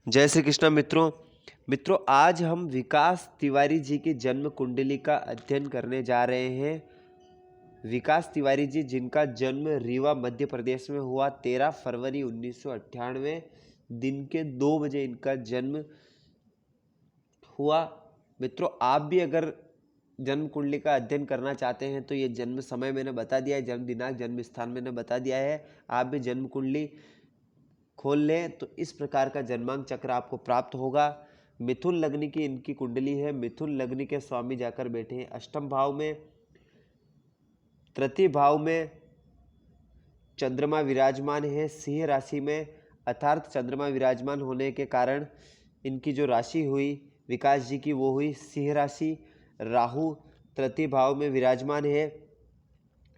जय श्री कृष्ण मित्रों आज हम विकास तिवारी जी की जन्म कुंडली का अध्ययन करने जा रहे हैं। विकास तिवारी जी जिनका जन्म रीवा मध्य प्रदेश में हुआ 13 फरवरी 1998 दिन के 2 बजे इनका जन्म हुआ। मित्रों आप भी अगर जन्म कुंडली का अध्ययन करना चाहते हैं तो ये जन्म समय मैंने बता दिया है, जन्म दिनांक जन्म स्थान मैंने बता दिया है। आप भी जन्म कुंडली खोल लें तो इस प्रकार का जन्मांक चक्र आपको प्राप्त होगा। मिथुन लग्न की इनकी कुंडली है। मिथुन लग्न के स्वामी जाकर बैठे हैं अष्टम भाव में। तृतीय भाव में चंद्रमा विराजमान है सिंह राशि में, अर्थात चंद्रमा विराजमान होने के कारण इनकी जो राशि हुई विकास जी की वो हुई सिंह राशि। राहु तृतीय भाव में विराजमान है।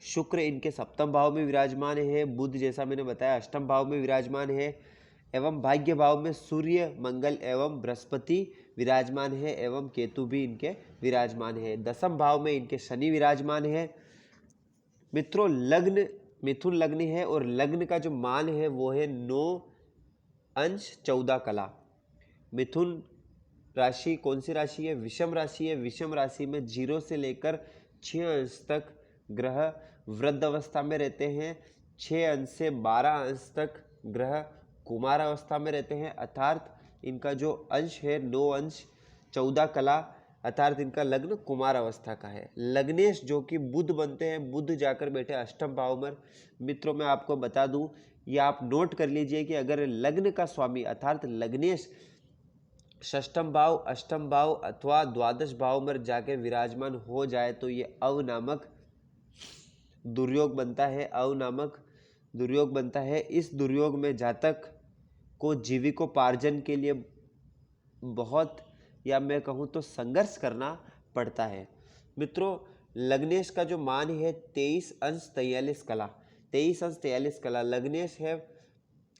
शुक्र इनके सप्तम भाव में विराजमान है। बुध जैसा मैंने बताया अष्टम भाव में विराजमान है। एवं भाग्य भाव में सूर्य मंगल एवं बृहस्पति विराजमान है एवं केतु भी इनके विराजमान है। दसम भाव में इनके शनि विराजमान है। मित्रों लग्न मिथुन लग्न है और लग्न का जो मान है वो है 9 अंश 14 कला। मिथुन राशि कौन सी राशि है? विषम राशि है। विषम राशि में 0 से लेकर 6 अंश तक ग्रह वृद्ध अवस्था में रहते हैं। 6 अंश से 12 अंश तक ग्रह कुमार अवस्था में रहते हैं, अर्थात इनका जो अंश है 9 अंश 14 कला, अर्थात इनका लग्न कुमार अवस्था का है। लग्नेश जो कि बुध बनते हैं, बुध जाकर बैठे अष्टम भाव में। मित्रों मैं आपको बता दूं, ये आप नोट कर लीजिए कि अगर लग्न का स्वामी अर्थात लग्नेश षष्ठम भाव अष्टम भाव अथवा द्वादश भाव में जाके विराजमान हो जाए तो ये अव नामक दुर्योग बनता है। अव नामक दुर्योग बनता है। इस दुर्योग में जातक को जीविकोपार्जन के लिए बहुत या मैं कहूँ तो संघर्ष करना पड़ता है। मित्रों लग्नेश का जो मान है 23 अंश 43 कला। 23 अंश 43 कला लग्नेश है।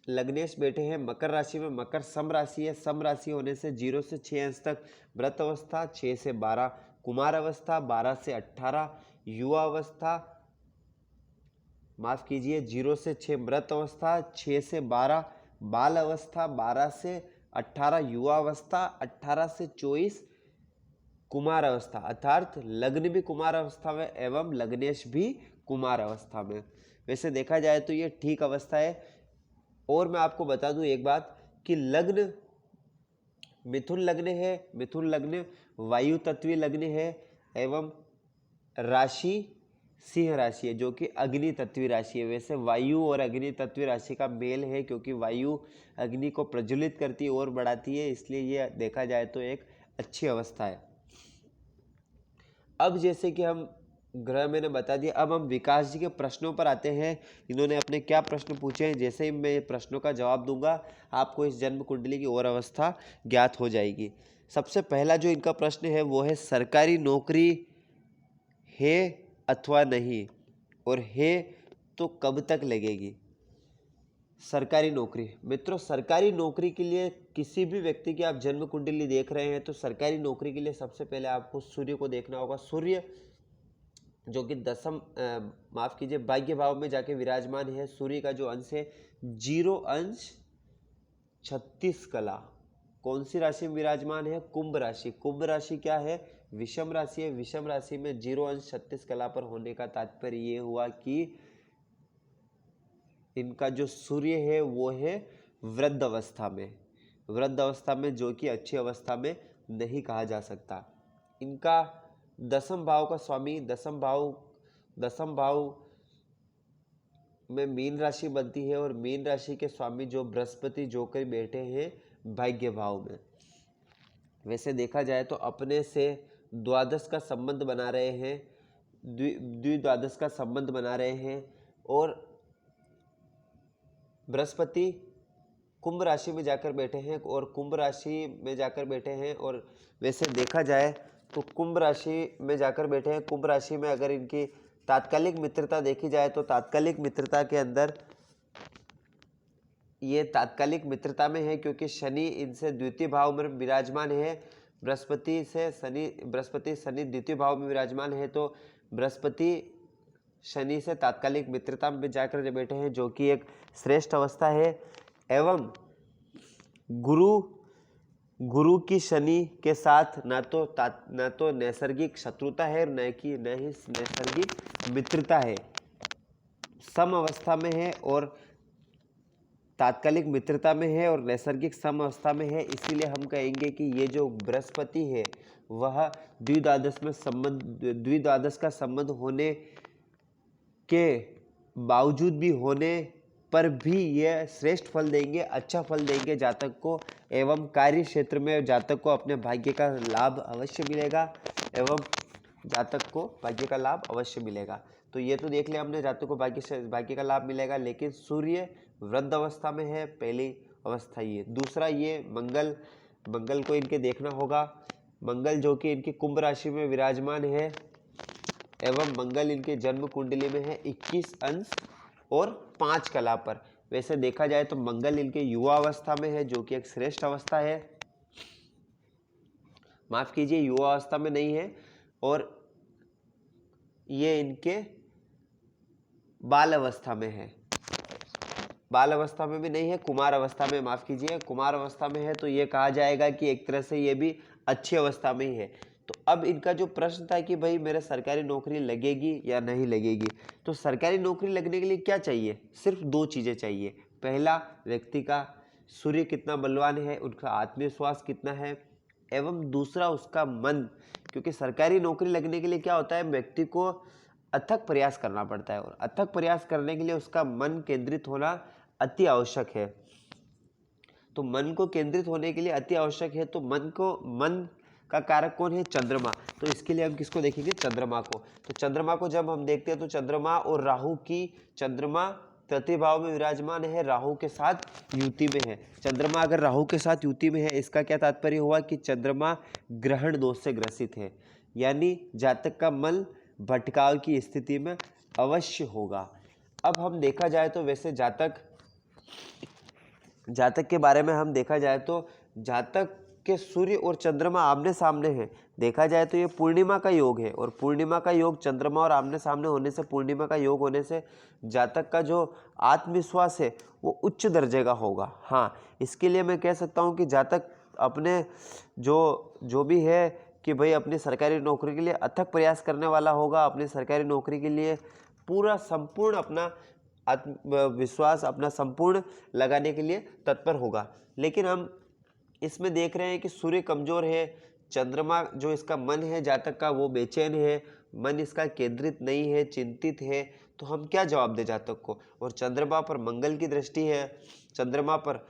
लग्नेश बैठे हैं मकर राशि में। मकर सम राशि है। सम राशि होने से 0 से 6 अंश तक व्रत अवस्था, 6 से 12 कुमार अवस्था, 12 से 18 युवा अवस्था, माफ कीजिए 0 से 6 मृत अवस्था, 6 से 12 बाल अवस्था, 12 से 18 युवा अवस्था, 18 से 24 कुमार अवस्था, अर्थात लग्न भी कुमार अवस्था में एवं लग्नेश भी कुमार अवस्था में। वैसे देखा जाए तो ये ठीक अवस्था है। और मैं आपको बता दूं एक बात कि लग्न मिथुन लग्न है। मिथुन लग्न वायु तत्वीय लग्न है एवं राशि सिंह राशि है जो कि अग्नि तत्वीय राशि है। वैसे वायु और अग्नि तत्वीय राशि का मेल है क्योंकि वायु अग्नि को प्रज्वलित करती है और बढ़ाती है, इसलिए ये देखा जाए तो एक अच्छी अवस्था है। अब जैसे कि हम ग्रह मैंने बता दिया, अब हम विकास जी के प्रश्नों पर आते हैं। इन्होंने अपने क्या प्रश्न पूछे हैं, जैसे ही मैं प्रश्नों का जवाब दूंगा आपको इस जन्म कुंडली की और अवस्था ज्ञात हो जाएगी। सबसे पहला जो इनका प्रश्न है वो है सरकारी नौकरी है अथवा नहीं, और है तो कब तक लगेगी। सरकारी नौकरी, मित्रों सरकारी नौकरी के लिए किसी भी व्यक्ति की आप जन्म कुंडली देख रहे हैं तो सरकारी नौकरी के लिए सबसे पहले आपको सूर्य को देखना होगा। सूर्य जो कि माफ कीजिए भाग्य भाव में जाके विराजमान है। सूर्य का जो अंश है 0 अंश 36 कला। कौन सी राशि में विराजमान है? कुंभ राशि। कुंभ राशि क्या है? विषम राशि है। विषम राशि में 0 अंश 36 कला पर होने का तात्पर्य ये हुआ कि इनका जो सूर्य है वो है वृद्ध अवस्था में। वृद्ध अवस्था में जो कि अच्छी अवस्था में नहीं कहा जा सकता। इनका दसम भाव का स्वामी दसम भाव में मीन राशि बनती है और मीन राशि के स्वामी जो बृहस्पति जो कर बैठे हैं भाग्य भाव में। वैसे देखा जाए तो अपने से द्वादश का संबंध बना रहे हैं, द्विद्वादश का संबंध बना रहे हैं। और बृहस्पति कुंभ राशि में जाकर बैठे हैं और कुंभ राशि में जाकर बैठे हैं। और वैसे देखा जाए तो कुंभ राशि में जाकर बैठे हैं। कुंभ राशि में अगर इनकी तात्कालिक मित्रता देखी जाए तो तात्कालिक मित्रता के अंदर ये तात्कालिक मित्रता में है क्योंकि शनि इनसे द्वितीय भाव में विराजमान है। बृहस्पति शनि द्वितीय भाव में विराजमान है तो बृहस्पति शनि से तात्कालिक मित्रता में जाकर जो बैठे हैं जो कि एक श्रेष्ठ अवस्था है। एवं गुरु गुरु की शनि के साथ ना तो नैसर्गिक शत्रुता है, न ही नैसर्गिक मित्रता है, सम अवस्था में है और तात्कालिक मित्रता में है और नैसर्गिक सम अवस्था में है। इसीलिए हम कहेंगे कि ये जो बृहस्पति है वह द्विद्वादश का संबंध होने के बावजूद भी होने पर भी यह श्रेष्ठ फल देंगे, अच्छा फल देंगे जातक को, एवं कार्य क्षेत्र में जातक को अपने भाग्य का लाभ अवश्य मिलेगा, एवं जातक को भाग्य का लाभ अवश्य मिलेगा। तो ये तो देख लिया हमने, जातक को भाग्य का लाभ मिलेगा। लेकिन सूर्य वृद्ध अवस्था में है, पहली अवस्था ये। दूसरा ये मंगल को इनके देखना होगा। मंगल जो कि इनकी कुंभ राशि में विराजमान है, एवं मंगल इनके जन्म कुंडली में है 21 अंश और 5 कला पर। वैसे देखा जाए तो मंगल इनके युवा अवस्था में है, जो कि एक श्रेष्ठ अवस्था है। माफ कीजिए, युवा अवस्था में नहीं है, और ये इनके बाल अवस्था में है। बाल अवस्था में भी नहीं है, कुमार अवस्था में, माफ कीजिए, कुमार अवस्था में है। तो ये कहा जाएगा कि एक तरह से ये भी अच्छी अवस्था में ही है। तो अब इनका जो प्रश्न था कि भाई मेरा सरकारी नौकरी लगेगी या नहीं लगेगी, तो सरकारी नौकरी लगने के लिए क्या चाहिए? सिर्फ 2 चीज़ें चाहिए। पहला, व्यक्ति का सूर्य कितना बलवान है, उनका आत्मविश्वास कितना है, एवं दूसरा उसका मन। क्योंकि सरकारी नौकरी लगने के लिए क्या होता है, व्यक्ति को अथक प्रयास करना पड़ता है, और अथक प्रयास करने के लिए उसका मन केंद्रित होना अति आवश्यक है। तो मन को केंद्रित होने के लिए अति आवश्यक है। तो मन का कारक कौन है? चंद्रमा। तो इसके लिए हम किसको देखेंगे? चंद्रमा को। तो चंद्रमा को जब हम देखते हैं तो चंद्रमा और राहु की, चंद्रमा तृतीय भाव में विराजमान है, राहु के साथ युति में है। चंद्रमा अगर राहु के साथ युति में है, इसका क्या तात्पर्य हुआ कि चंद्रमा ग्रहण दोष से ग्रसित है, यानी जातक का मन भटकाव की स्थिति में अवश्य होगा। अब हम देखा जाए तो वैसे जातक के बारे में हम देखा जाए तो जातक के सूर्य और चंद्रमा आमने सामने हैं। देखा जाए तो ये पूर्णिमा का योग है, और पूर्णिमा का योग चंद्रमा और आमने सामने होने से, पूर्णिमा का योग होने से जातक का जो आत्मविश्वास है वो उच्च दर्जे का होगा। हाँ, इसके लिए मैं कह सकता हूँ कि जातक अपने जो भी है कि भाई अपनी सरकारी नौकरी के लिए अथक प्रयास करने वाला होगा, अपनी सरकारी नौकरी के लिए पूरा संपूर्ण अपना आत्मविश्वास अपना संपूर्ण लगाने के लिए तत्पर होगा। लेकिन हम इसमें देख रहे हैं कि सूर्य कमजोर है, चंद्रमा जो इसका मन है जातक का वो बेचैन है, मन इसका केंद्रित नहीं है, चिंतित है। तो हम क्या जवाब दे जातक को? और चंद्रमा पर मंगल की दृष्टि है, चंद्रमा पर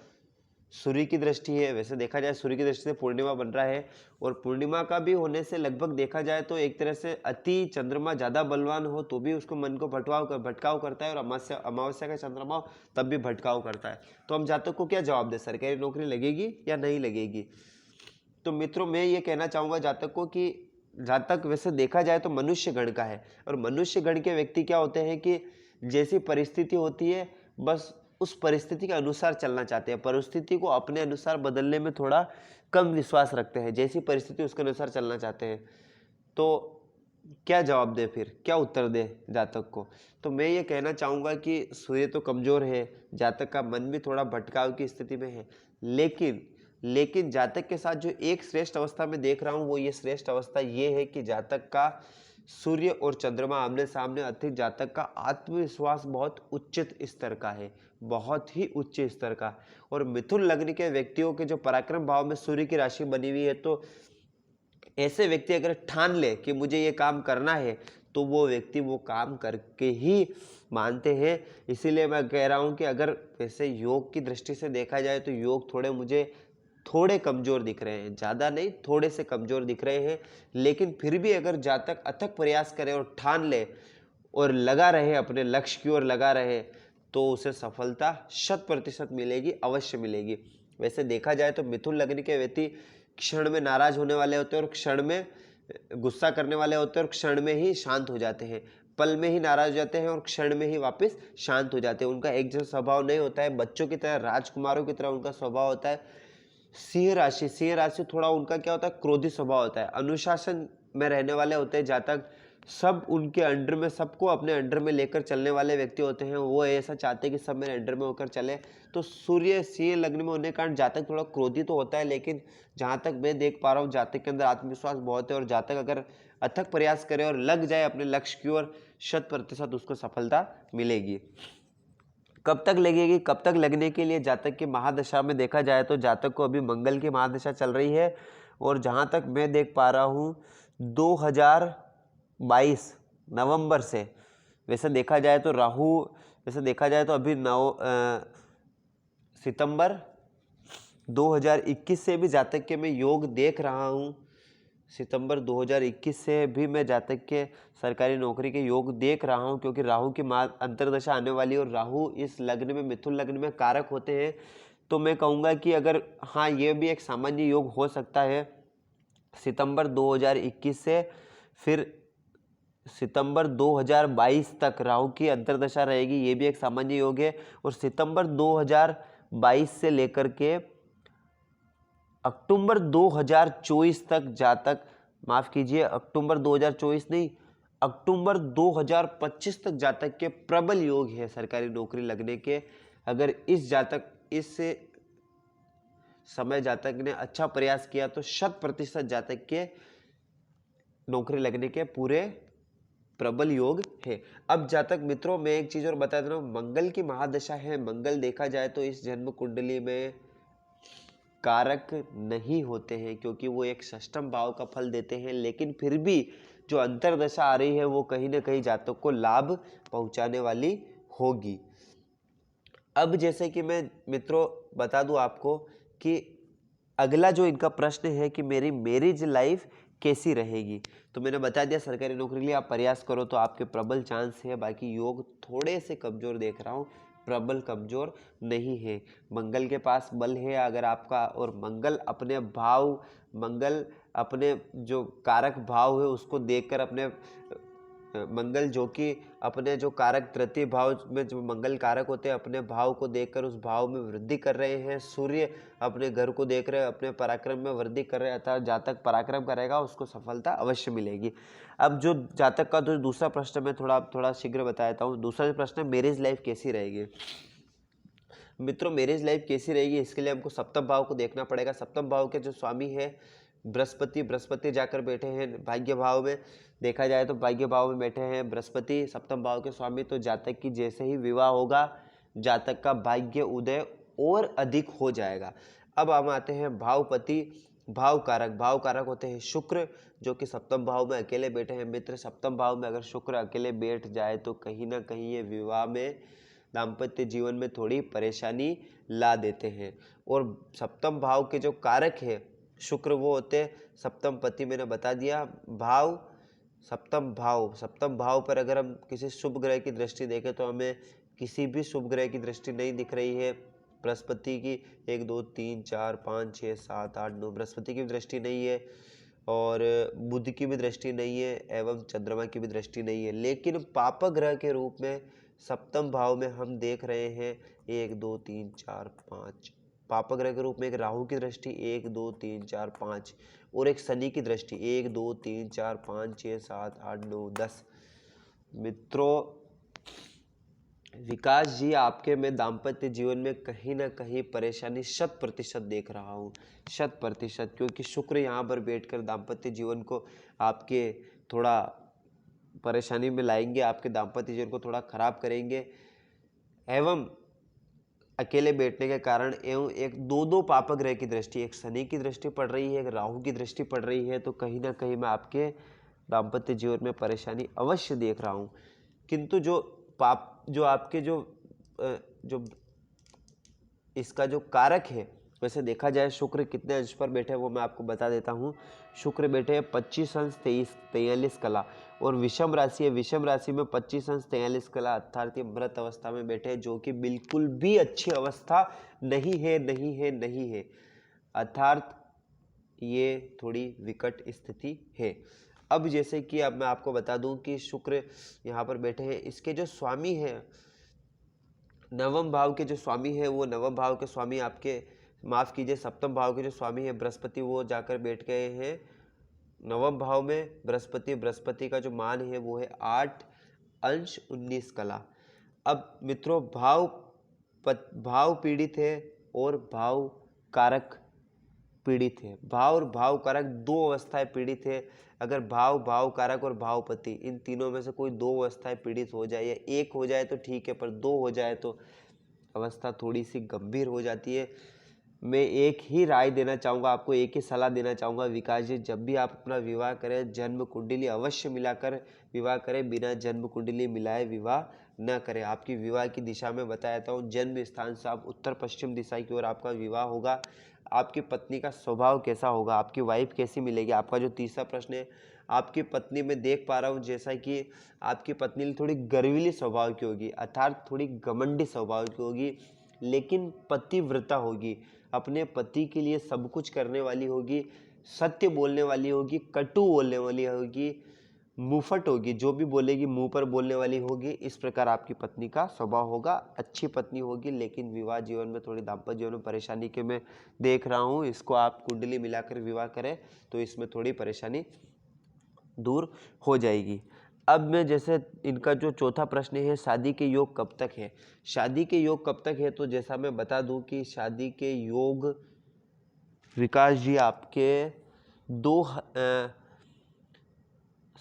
सूर्य की दृष्टि है। वैसे देखा जाए सूर्य की दृष्टि से पूर्णिमा बन रहा है, और पूर्णिमा का भी होने से लगभग देखा जाए तो एक तरह से अति चंद्रमा ज़्यादा बलवान हो तो भी उसको मन को भटकाव करता है, और अमावस्या का चंद्रमा हो तब भी भटकाव करता है। तो हम जातक को क्या जवाब दे, सरकारी नौकरी लगेगी या नहीं लगेगी? तो मित्रों, मैं ये कहना चाहूँगा जातक को कि जातक वैसे देखा जाए तो मनुष्य गण का है, और मनुष्य गण के व्यक्ति क्या होते हैं कि जैसी परिस्थिति होती है बस उस परिस्थिति के अनुसार चलना चाहते हैं, परिस्थिति को अपने अनुसार बदलने में थोड़ा कम विश्वास रखते हैं, जैसी परिस्थिति उसके अनुसार चलना चाहते हैं। तो क्या जवाब दे, फिर क्या उत्तर दे जातक को? तो मैं ये कहना चाहूँगा कि सूर्य तो कमज़ोर है, जातक का मन भी थोड़ा भटकाव की स्थिति में है, लेकिन जातक के साथ जो एक श्रेष्ठ अवस्था में देख रहा हूँ वो ये श्रेष्ठ अवस्था ये है कि जातक का सूर्य और चंद्रमा आमने सामने, अति जातक का आत्मविश्वास बहुत उच्च स्तर का है, बहुत ही उच्च स्तर का। और मिथुन लग्न के व्यक्तियों के जो पराक्रम भाव में सूर्य की राशि बनी हुई है, तो ऐसे व्यक्ति अगर ठान ले कि मुझे ये काम करना है तो वो व्यक्ति वो काम करके ही मानते हैं। इसीलिए मैं कह रहा हूँ कि अगर वैसे योग की दृष्टि से देखा जाए तो योग थोड़े कमज़ोर दिख रहे हैं, ज़्यादा नहीं, थोड़े से कमज़ोर दिख रहे हैं। लेकिन फिर भी अगर जातक अथक प्रयास करे और ठान ले और लगा रहे, अपने लक्ष्य की ओर लगा रहे, तो उसे सफलता 100% मिलेगी, अवश्य मिलेगी। वैसे देखा जाए तो मिथुन लग्न के व्यक्ति क्षण में नाराज होने वाले होते हैं, और क्षण में गुस्सा करने वाले होते हैं, और क्षण में ही शांत हो जाते हैं, पल में ही नाराज हो जाते हैं और क्षण में ही वापस शांत हो जाते हैं। उनका एक जैसा स्वभाव नहीं होता है, बच्चों की तरह, राजकुमारों की तरह उनका स्वभाव होता है। सिंह राशि थोड़ा उनका क्या होता है, क्रोधी स्वभाव होता है, अनुशासन में रहने वाले होते हैं जातक। सब उनके अंडर में, सबको अपने अंडर में लेकर चलने वाले व्यक्ति होते हैं। वो ऐसा चाहते हैं कि सब मेरे अंडर में होकर चले। तो सूर्य सिंह लग्न में होने के कारण जातक थोड़ा क्रोधी तो होता है, लेकिन जहाँ तक मैं देख पा रहा हूँ जातक के अंदर आत्मविश्वास बहुत है, और जातक अगर अथक प्रयास करे और लग जाए अपने लक्ष्य की ओर, 100% उसको सफलता मिलेगी। कब तक लगेगी? कब तक लगने के लिए जातक की महादशा में देखा जाए तो जातक को अभी मंगल की महादशा चल रही है, और जहाँ तक मैं देख पा रहा हूँ 2022 नवंबर से, वैसे देखा जाए तो राहु, वैसे देखा जाए तो अभी सितंबर 2021 से भी जातक के मैं योग देख रहा हूँ। सितंबर 2021 से भी मैं जातक के सरकारी नौकरी के योग देख रहा हूँ, क्योंकि राहु की अंतर्दशा आने वाली है और राहु इस लग्न में, मिथुन लग्न में कारक होते हैं। तो मैं कहूँगा कि अगर हाँ, ये भी एक सामान्य योग हो सकता है सितंबर 2021 से, फिर सितंबर 2022 तक राहु की अंतर्दशा रहेगी, ये भी एक सामान्य योग है। और सितंबर 2022 से लेकर के अक्टूबर 2024 तक जातक, माफ कीजिए अक्टूबर 2024 नहीं, अक्टूबर 2025 तक जातक के प्रबल योग है सरकारी नौकरी लगने के। अगर इस समय जातक ने अच्छा प्रयास किया तो 100% जातक के नौकरी लगने के पूरे प्रबल योग है। अब जातक मित्रों, मैं एक चीज और बता दे रहा हूं, मंगल की महादशा है। मंगल देखा जाए तो इस जन्म कुंडली में कारक नहीं होते हैं, क्योंकि वो एक षष्ठम भाव का फल देते हैं, लेकिन फिर भी जो अंतर्दशा आ रही है वो कहीं ना कहीं जातक को लाभ पहुंचाने वाली होगी। अब जैसे कि मैं मित्रों बता दूं आपको कि अगला जो इनका प्रश्न है कि मेरी मैरिज लाइफ कैसी रहेगी, तो मैंने बता दिया सरकारी नौकरी के लिए आप प्रयास करो तो आपके प्रबल चांस है। बाकी योग थोड़े से कमजोर देख रहा हूँ, प्रबल कमजोर नहीं है। मंगल के पास बल है अगर आपका, और मंगल अपने जो कारक भाव है उसको देखकर, अपने मंगल जो कि अपने जो कारक तृतीय भाव में जो मंगल कारक होते हैं, अपने भाव को देखकर उस भाव में वृद्धि कर रहे हैं। सूर्य अपने घर को देख रहे हैं, अपने पराक्रम में वृद्धि कर रहे हैं, अर्थात जातक पराक्रम करेगा उसको सफलता अवश्य मिलेगी। अब जो जातक का जो दूसरा प्रश्न मैं थोड़ा शीघ्र बता देता हूँ। दूसरा प्रश्न, मैरिज लाइफ कैसी रहेगी। मित्रों, मैरिज लाइफ कैसी रहेगी इसके लिए हमको सप्तम भाव को देखना पड़ेगा। सप्तम भाव के जो स्वामी है बृहस्पति जाकर बैठे हैं भाग्य भाव में। देखा जाए तो भाग्य भाव में बैठे हैं बृहस्पति, सप्तम भाव के स्वामी। तो जातक की जैसे ही विवाह होगा जातक का भाग्य उदय और अधिक हो जाएगा। अब हम आते हैं भावपति, भाव कारक होते हैं शुक्र, जो कि सप्तम भाव में अकेले बैठे हैं। मित्र, सप्तम भाव में अगर शुक्र अकेले बैठ जाए तो कहीं ना कहीं ये विवाह में, दाम्पत्य जीवन में थोड़ी परेशानी ला देते हैं। और सप्तम भाव के जो कारक है शुक्र, वो होते सप्तम पति। मैंने बता दिया भाव, सप्तम भाव पर अगर हम किसी शुभ ग्रह की दृष्टि देखें तो हमें किसी भी शुभ ग्रह की दृष्टि नहीं दिख रही है। बृहस्पति की 1 2 3 4 5 6 7 8 9 बृहस्पति की भी दृष्टि नहीं है, और बुध की भी दृष्टि नहीं है, एवं चंद्रमा की भी दृष्टि नहीं है। लेकिन पाप ग्रह के रूप में सप्तम भाव में हम देख रहे हैं 1 2 3 4 5 पाप ग्रह के रूप में एक राहु की दृष्टि 1 2 3 4 5, और एक शनि की दृष्टि 1 2 3 4 5 6 7 8 9 10। मित्रों, विकास जी आपके मैं दाम्पत्य जीवन में कहीं ना कहीं परेशानी 100% देख रहा हूँ, 100%, क्योंकि शुक्र यहाँ पर बैठकर दाम्पत्य जीवन को आपके थोड़ा परेशानी में लाएंगे, आपके दाम्पत्य जीवन को थोड़ा खराब करेंगे। एवं अकेले बैठने के कारण एवं एक दो पाप ग्रह की दृष्टि, एक शनि की दृष्टि पड़ रही है, एक राहु की दृष्टि पड़ रही है, तो कहीं ना कहीं मैं आपके दाम्पत्य जीवन में परेशानी अवश्य देख रहा हूँ। किंतु जो आपके जो इसका जो कारक है, वैसे देखा जाए शुक्र कितने अंश पर बैठे हैं वो मैं आपको बता देता हूँ। शुक्र बैठे हैं 25 अंश 43 कला, और विषम राशि है, विषम राशि में 25 अंश 43 कला, अर्थात ये मृत अवस्था में बैठे हैं, जो कि बिल्कुल भी अच्छी अवस्था नहीं है, अर्थात ये थोड़ी विकट स्थिति है। अब जैसे कि अब मैं आपको बता दूं कि शुक्र यहाँ पर बैठे हैं, इसके जो स्वामी हैं नवम भाव के जो स्वामी है, वो नवम भाव के स्वामी आपके, माफ कीजिए सप्तम भाव के जो स्वामी है बृहस्पति, वो जाकर बैठ गए हैं नवम भाव में बृहस्पति का जो मान है वो है 8 अंश 19 कला। अब मित्रों भाव पीड़ित है और भाव कारक पीड़ित है। भाव और भाव कारक दो अवस्थाएं पीड़ित है। अगर भाव कारक और भावपति इन तीनों में से कोई दो अवस्थाएं पीड़ित हो जाए या एक हो जाए तो ठीक है, पर दो हो जाए तो अवस्था थोड़ी सी गंभीर हो जाती है। मैं एक ही राय देना चाहूँगा आपको, एक ही सलाह देना चाहूँगा विकास जी, जब भी आप अपना विवाह करें जन्म कुंडली अवश्य मिलाकर विवाह करें, बिना जन्म कुंडली मिलाए विवाह न करें। आपकी विवाह की दिशा में बताता हूँ, जन्म स्थान से आप उत्तर पश्चिम दिशा की ओर आपका विवाह होगा। आपकी पत्नी का स्वभाव कैसा होगा, आपकी वाइफ कैसी मिलेगी। आपका जो तीसरा प्रश्न है, आपकी पत्नी में देख पा रहा हूँ जैसा कि आपकी पत्नी थोड़ी गर्वीली स्वभाव की होगी, अर्थात थोड़ी घमंडी स्वभाव की होगी, लेकिन पतिव्रता होगी, अपने पति के लिए सब कुछ करने वाली होगी, सत्य बोलने वाली होगी, कटु बोलने वाली होगी, मुंहफट होगी, जो भी बोलेगी मुंह पर बोलने वाली होगी। इस प्रकार आपकी पत्नी का स्वभाव होगा, अच्छी पत्नी होगी। लेकिन विवाह जीवन में थोड़ी दाम्पत्य जीवन में परेशानी के मैं देख रहा हूँ। इसको आप कुंडली मिलाकर विवाह करें तो इसमें थोड़ी परेशानी दूर हो जाएगी। अब मैं जैसे इनका जो चौथा प्रश्न है, शादी के योग कब तक है। शादी के योग कब तक है, तो जैसा मैं बता दूं कि शादी के योग विकास जी आपके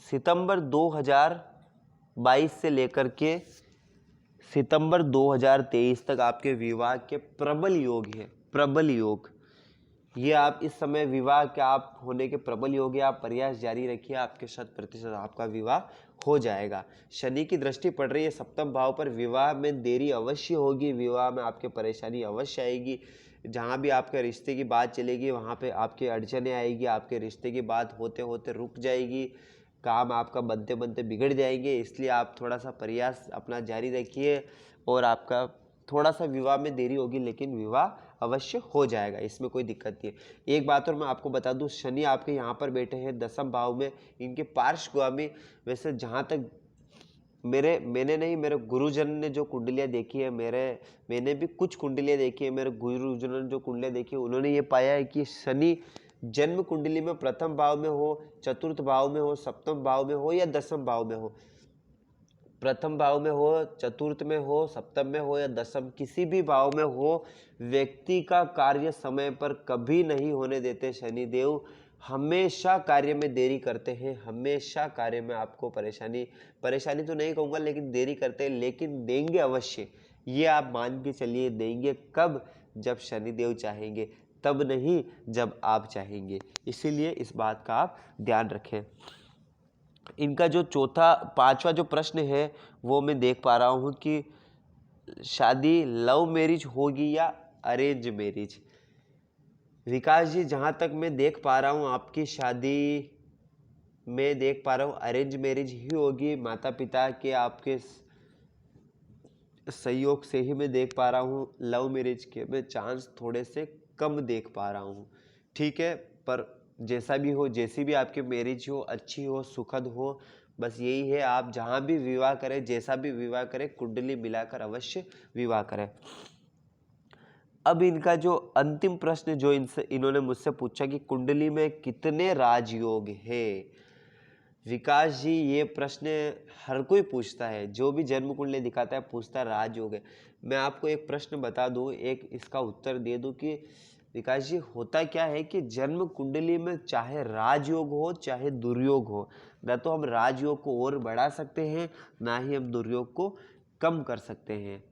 सितंबर 2022 से लेकर के सितंबर 2023 तक आपके विवाह के प्रबल योग है। प्रबल योग ये आप इस समय विवाह के आप होने के प्रबल योग है। आप प्रयास जारी रखिए, आपके 100% आपका विवाह हो जाएगा। शनि की दृष्टि पड़ रही है सप्तम भाव पर, विवाह में देरी अवश्य होगी, विवाह में आपके परेशानी अवश्य आएगी। जहाँ भी आपके रिश्ते की बात चलेगी वहाँ पे आपके अड़चने आएगी, आपके रिश्ते की बात होते होते रुक जाएगी, काम आपका बनते बनते बिगड़ जाएंगे। इसलिए आप थोड़ा सा प्रयास अपना जारी रखिए और आपका थोड़ा सा विवाह में देरी होगी, लेकिन विवाह अवश्य हो जाएगा, इसमें कोई दिक्कत नहीं है। एक बात और मैं आपको बता दूं, शनि आपके यहाँ पर बैठे हैं दसम भाव में, इनके पार्श्वगामी। वैसे जहाँ तक मेरे गुरुजन ने जो कुंडलियाँ देखी है, मैंने भी कुछ कुंडलियाँ देखी है, मेरे गुरुजन ने जो कुंडलियाँ देखी है उन्होंने ये पाया है कि शनि जन्म कुंडली में प्रथम भाव में हो, चतुर्थ भाव में हो, सप्तम भाव में हो या दसम भाव में हो, प्रथम भाव में हो, चतुर्थ में हो, सप्तम में हो या दसम, किसी भी भाव में हो, व्यक्ति का कार्य समय पर कभी नहीं होने देते शनिदेव। हमेशा कार्य में देरी करते हैं, हमेशा कार्य में आपको परेशानी तो नहीं कहूँगा, लेकिन देरी करते हैं, लेकिन देंगे अवश्य। ये आप मान के चलिए, देंगे कब, जब शनिदेव चाहेंगे, तब नहीं जब आप चाहेंगे। इसीलिए इस बात का आप ध्यान रखें। इनका जो पांचवा जो प्रश्न है वो मैं देख पा रहा हूँ कि शादी लव मैरिज होगी या अरेंज मैरिज। विकास जी, जहाँ तक मैं देख पा रहा हूँ आपकी शादी मैं देख पा रहा हूँ अरेंज मैरिज ही होगी। माता पिता के आपके सहयोग से ही मैं देख पा रहा हूँ, लव मैरिज के मैं चांस थोड़े से कम देख पा रहा हूँ। ठीक है, पर जैसा भी हो, जैसी भी आपकी मैरिज हो, अच्छी हो, सुखद हो, बस यही है, आप जहाँ भी विवाह करें, जैसा भी विवाह करें, कुंडली मिलाकर अवश्य विवाह करें। अब इनका जो अंतिम प्रश्न जो इन्होंने मुझसे पूछा कि कुंडली में कितने राजयोग है। विकास जी, ये प्रश्न हर कोई पूछता है, जो भी जन्म कुंडली दिखाता है पूछता है राजयोग है। मैं आपको एक प्रश्न बता दूं, एक इसका उत्तर दे दूं कि विकास जी होता क्या है कि जन्म कुंडली में चाहे राजयोग हो चाहे दुर्योग हो, ना तो हम राजयोग को और बढ़ा सकते हैं, ना ही हम दुर्योग को कम कर सकते हैं।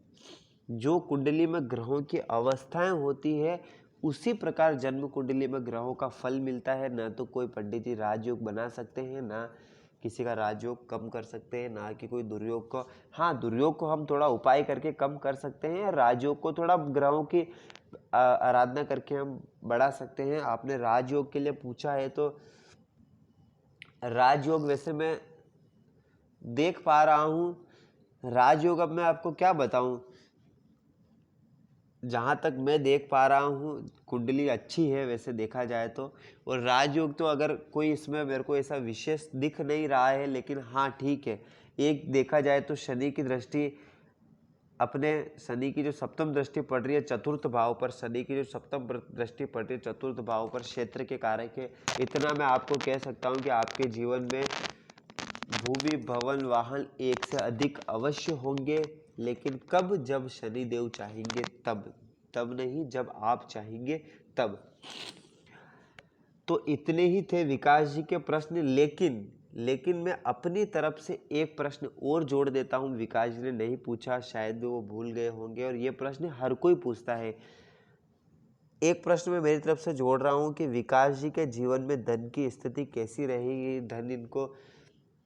जो कुंडली में ग्रहों की अवस्थाएं होती है उसी प्रकार जन्म कुंडली में ग्रहों का फल मिलता है। ना तो कोई पंडित जी राजयोग बना सकते हैं, ना किसी का राजयोग कम कर सकते हैं, ना कि कोई दुर्योग को। हाँ, दुर्योग को हम थोड़ा उपाय करके कम कर सकते हैं, राजयोग को थोड़ा ग्रहों की आराधना करके हम बढ़ा सकते हैं। आपने राजयोग के लिए पूछा है, तो राजयोग वैसे मैं देख पा रहा हूँ। राजयोग अब मैं आपको क्या बताऊँ, जहाँ तक मैं देख पा रहा हूँ कुंडली अच्छी है वैसे देखा जाए तो। और राजयोग तो अगर कोई इसमें मेरे को ऐसा विशेष दिख नहीं रहा है, लेकिन हाँ ठीक है, एक देखा जाए तो शनि की दृष्टि अपने शनि की जो सप्तम दृष्टि पड़ रही है चतुर्थ भाव पर, शनि की जो सप्तम दृष्टि पड़ रही है चतुर्थ भाव पर क्षेत्र के कारक है। इतना मैं आपको कह सकता हूँ कि आपके जीवन में भूमि, भवन, वाहन एक से अधिक अवश्य होंगे, लेकिन कब? जब शनि देव चाहेंगे तब नहीं, जब आप चाहेंगे तब। तो इतने ही थे विकास जी के प्रश्न, लेकिन मैं अपनी तरफ से एक प्रश्न और जोड़ देता हूं। विकास जी ने नहीं पूछा, शायद वो भूल गए होंगे, और ये प्रश्न हर कोई पूछता है। एक प्रश्न मैं मेरी तरफ से जोड़ रहा हूं कि विकास जी के जीवन में धन की स्थिति कैसी रहेगी, धन इनको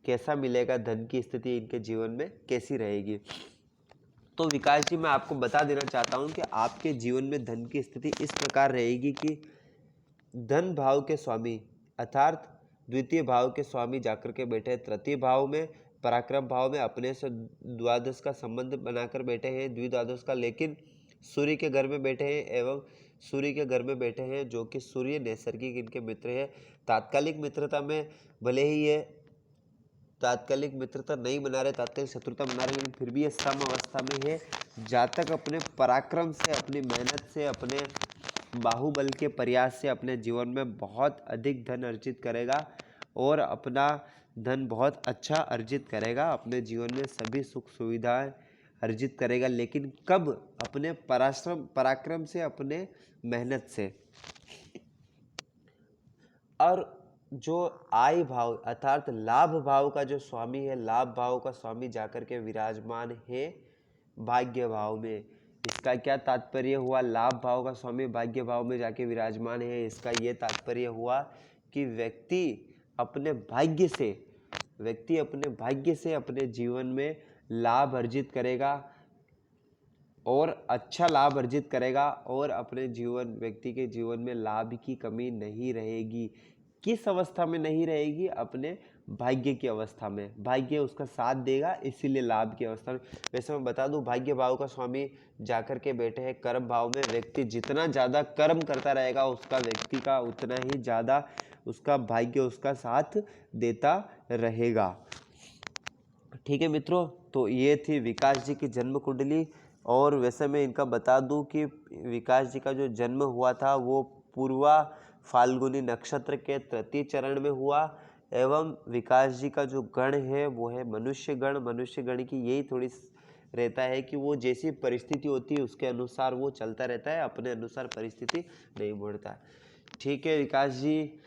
कैसा मिलेगा, धन की स्थिति इनके जीवन में कैसी रहेगी। तो विकास जी, मैं आपको बता देना चाहता हूं कि आपके जीवन में धन की स्थिति इस प्रकार रहेगी कि धन भाव के स्वामी अर्थात द्वितीय भाव के स्वामी जाकर के बैठे हैं तृतीय भाव में, पराक्रम भाव में अपने से द्वादश का संबंध बनाकर बैठे हैं, द्विद्वादश का, लेकिन सूर्य के घर में बैठे हैं, एवं सूर्य के घर में बैठे हैं जो कि सूर्य नैसर्गिक इनके मित्र है। तात्कालिक मित्रता में भले ही ये तात्कालिक मित्रता नहीं बना रहे, तात्कालिक शत्रुता बना रहे, लेकिन फिर भी ये सम अवस्था में है। जातक अपने पराक्रम से, अपनी मेहनत से, अपने बाहुबल के प्रयास से अपने जीवन में बहुत अधिक धन अर्जित करेगा और अपना धन बहुत अच्छा अर्जित करेगा, अपने जीवन में सभी सुख सुविधाएं अर्जित करेगा, लेकिन कब? अपने पराक्रम से, अपने मेहनत से। और जो आय भाव अर्थात लाभ भाव का जो स्वामी है, लाभ भाव का स्वामी जाकर के विराजमान है भाग्य भाव में। इसका क्या तात्पर्य हुआ? लाभ भाव का स्वामी भाग्य भाव में जाके विराजमान है, इसका ये तात्पर्य हुआ कि व्यक्ति अपने भाग्य से अपने जीवन में लाभ अर्जित करेगा और अच्छा लाभ अर्जित करेगा, और अपने व्यक्ति के जीवन में लाभ की कमी नहीं रहेगी। किस अवस्था में नहीं रहेगी? अपने भाग्य की अवस्था में, भाग्य उसका साथ देगा, इसीलिए लाभ की अवस्था में। वैसे मैं बता दूं, भाग्य भाव का स्वामी जाकर के बैठे हैं कर्म भाव में। व्यक्ति जितना ज़्यादा कर्म करता रहेगा, उसका व्यक्ति का उतना ही ज़्यादा उसका भाग्य उसका साथ देता रहेगा। ठीक है मित्रों, तो ये थी विकास जी की जन्म कुंडली। और वैसे मैं इनका बता दूं कि विकास जी का जो जन्म हुआ था वो पूर्वा फाल्गुनी नक्षत्र के तृतीय चरण में हुआ, एवं विकास जी का जो गण है वो है मनुष्य गण। मनुष्य गण की यही थोड़ी रहता है कि वो जैसी परिस्थिति होती है उसके अनुसार वो चलता रहता है, अपने अनुसार परिस्थिति नहीं मोड़ता। ठीक है विकास जी,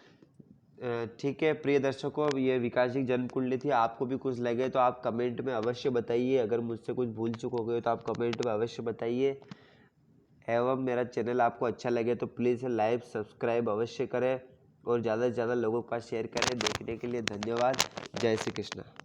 ठीक है प्रिय दर्शकों, ये विकास जी जन्म कुंडली थी। आपको भी कुछ लगे तो आप कमेंट में अवश्य बताइए, अगर मुझसे कुछ भूल चूक हो गए तो आप कमेंट में अवश्य बताइए। एवं मेरा चैनल आपको अच्छा लगे तो प्लीज़ लाइक सब्सक्राइब अवश्य करें और ज़्यादा से ज़्यादा लोगों के पास शेयर करें। देखने के लिए धन्यवाद। जय श्री कृष्ण।